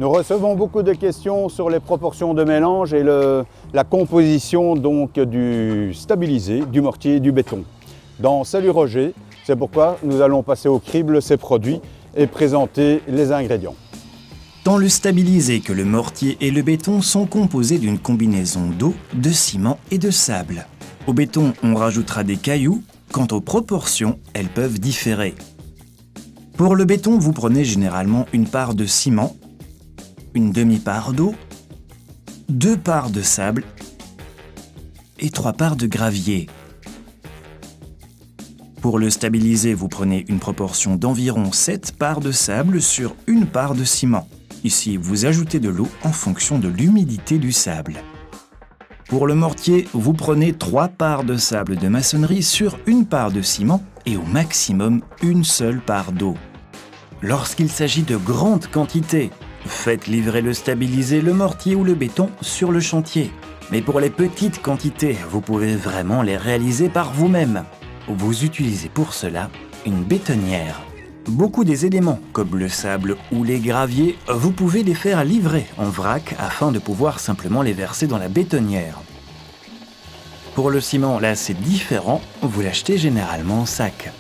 Nous recevons beaucoup de questions sur les proportions de mélange et la composition donc du stabilisé, du mortier et du béton. Dans Salut Roger, c'est pourquoi nous allons passer au crible ces produits et présenter les ingrédients. Tant le stabilisé que le mortier et le béton sont composés d'une combinaison d'eau, de ciment et de sable. Au béton, on rajoutera des cailloux. Quant aux proportions, elles peuvent différer. Pour le béton, vous prenez généralement une part de ciment, une demi-part d'eau, 2 parts de sable et 3 parts de gravier. Pour le stabiliser, vous prenez une proportion d'environ 7 parts de sable sur 1 part de ciment. Ici, vous ajoutez de l'eau en fonction de l'humidité du sable. Pour le mortier, vous prenez 3 parts de sable de maçonnerie sur 1 part de ciment et au maximum 1 seule part d'eau. Lorsqu'il s'agit de grandes quantités, faites livrer le stabilisé, le mortier ou le béton sur le chantier. Mais pour les petites quantités, vous pouvez vraiment les réaliser par vous-même. Vous utilisez pour cela une bétonnière. Beaucoup des éléments, comme le sable ou les graviers, vous pouvez les faire livrer en vrac afin de pouvoir simplement les verser dans la bétonnière. Pour le ciment, là c'est différent, vous l'achetez généralement en sac.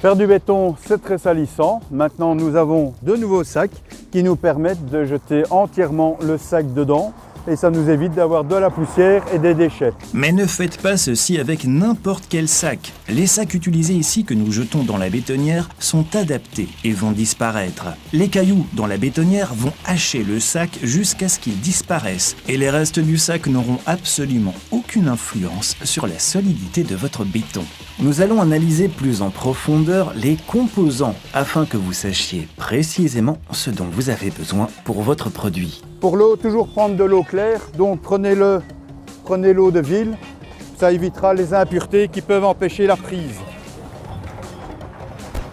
Faire du béton, c'est très salissant. Maintenant, nous avons de nouveaux sacs qui nous permettent de jeter entièrement le sac dedans et ça nous évite d'avoir de la poussière et des déchets. Mais ne faites pas ceci avec n'importe quel sac. Les sacs utilisés ici que nous jetons dans la bétonnière sont adaptés et vont disparaître. Les cailloux dans la bétonnière vont hacher le sac jusqu'à ce qu'ils disparaissent et les restes du sac n'auront absolument aucune influence sur la solidité de votre béton. Nous allons analyser plus en profondeur les composants afin que vous sachiez précisément ce dont vous avez besoin pour votre produit. Pour l'eau, toujours prendre de l'eau claire, donc prenez l'eau de ville, ça évitera les impuretés qui peuvent empêcher la prise.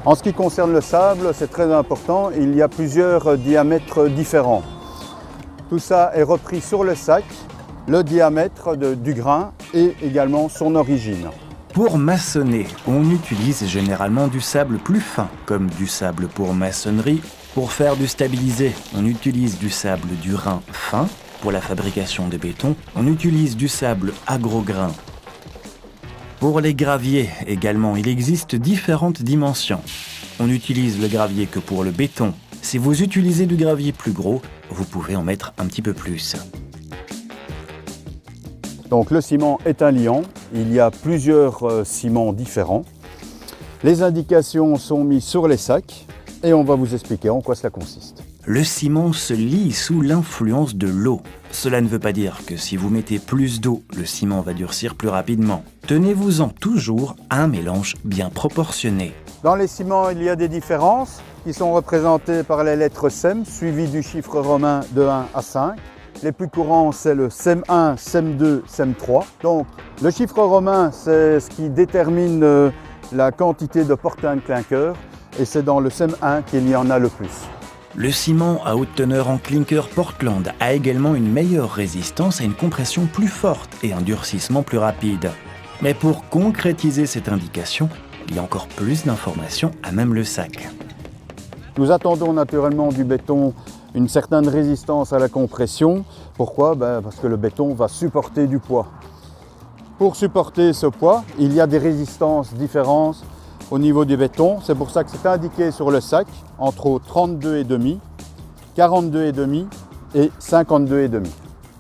En ce qui concerne le sable, c'est très important, il y a plusieurs diamètres différents. Tout ça est repris sur le sac, le diamètre du grain et également son origine. Pour maçonner, on utilise généralement du sable plus fin, comme du sable pour maçonnerie. Pour faire du stabilisé, on utilise du sable du Rhin fin. Pour la fabrication de béton, on utilise du sable à gros grains. Pour les graviers également, il existe différentes dimensions. On n'utilise le gravier que pour le béton. Si vous utilisez du gravier plus gros, vous pouvez en mettre un petit peu plus. Donc le ciment est un liant, il y a plusieurs ciments différents. Les indications sont mises sur les sacs et on va vous expliquer en quoi cela consiste. Le ciment se lie sous l'influence de l'eau. Cela ne veut pas dire que si vous mettez plus d'eau, le ciment va durcir plus rapidement. Tenez-vous-en toujours à un mélange bien proportionné. Dans les ciments, il y a des différences qui sont représentées par les lettres SEM, suivies du chiffre romain de 1 à 5. Les plus courants, c'est le SEM1, SEM2, SEM3. Donc, le chiffre romain, c'est ce qui détermine la quantité de Portland clinker et c'est dans le SEM1 qu'il y en a le plus. Le ciment à haute teneur en clinker Portland a également une meilleure résistance à une compression plus forte et un durcissement plus rapide. Mais pour concrétiser cette indication, il y a encore plus d'informations à même le sac. Nous attendons naturellement du béton une certaine résistance à la compression. Pourquoi? Parce que le béton va supporter du poids. Pour supporter ce poids, il y a des résistances différentes au niveau du béton. C'est pour ça que c'est indiqué sur le sac, entre autres 32,5, 42,5 et 52,5.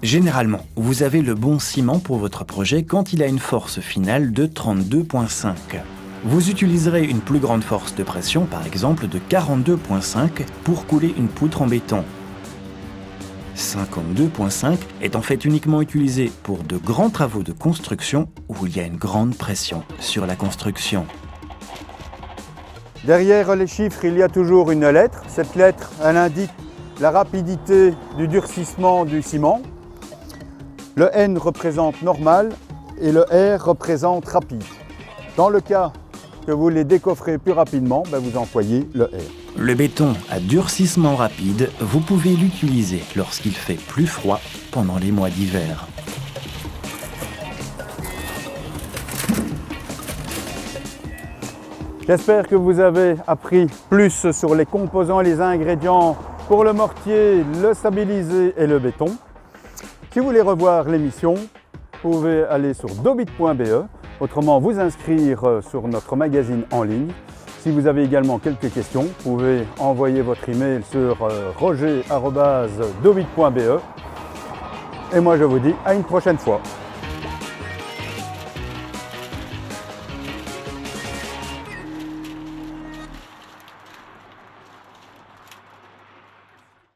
Généralement, vous avez le bon ciment pour votre projet quand il a une force finale de 32,5. Vous utiliserez une plus grande force de pression, par exemple de 42,5 pour couler une poutre en béton. 52,5 est en fait uniquement utilisé pour de grands travaux de construction où il y a une grande pression sur la construction. Derrière les chiffres, il y a toujours une lettre. Cette lettre, elle indique la rapidité du durcissement du ciment. Le N représente normal et le R représente rapide. Dans le cas que vous les décoffrez plus rapidement, vous employez le R. Le béton à durcissement rapide, vous pouvez l'utiliser lorsqu'il fait plus froid pendant les mois d'hiver. J'espère que vous avez appris plus sur les composants et les ingrédients pour le mortier, le stabilisé et le béton. Si vous voulez revoir l'émission, vous pouvez aller sur dobit.be, autrement vous inscrire sur notre magazine en ligne. Si vous avez également quelques questions, vous pouvez envoyer votre email sur roger@dobit.be. Et moi je vous dis à une prochaine fois.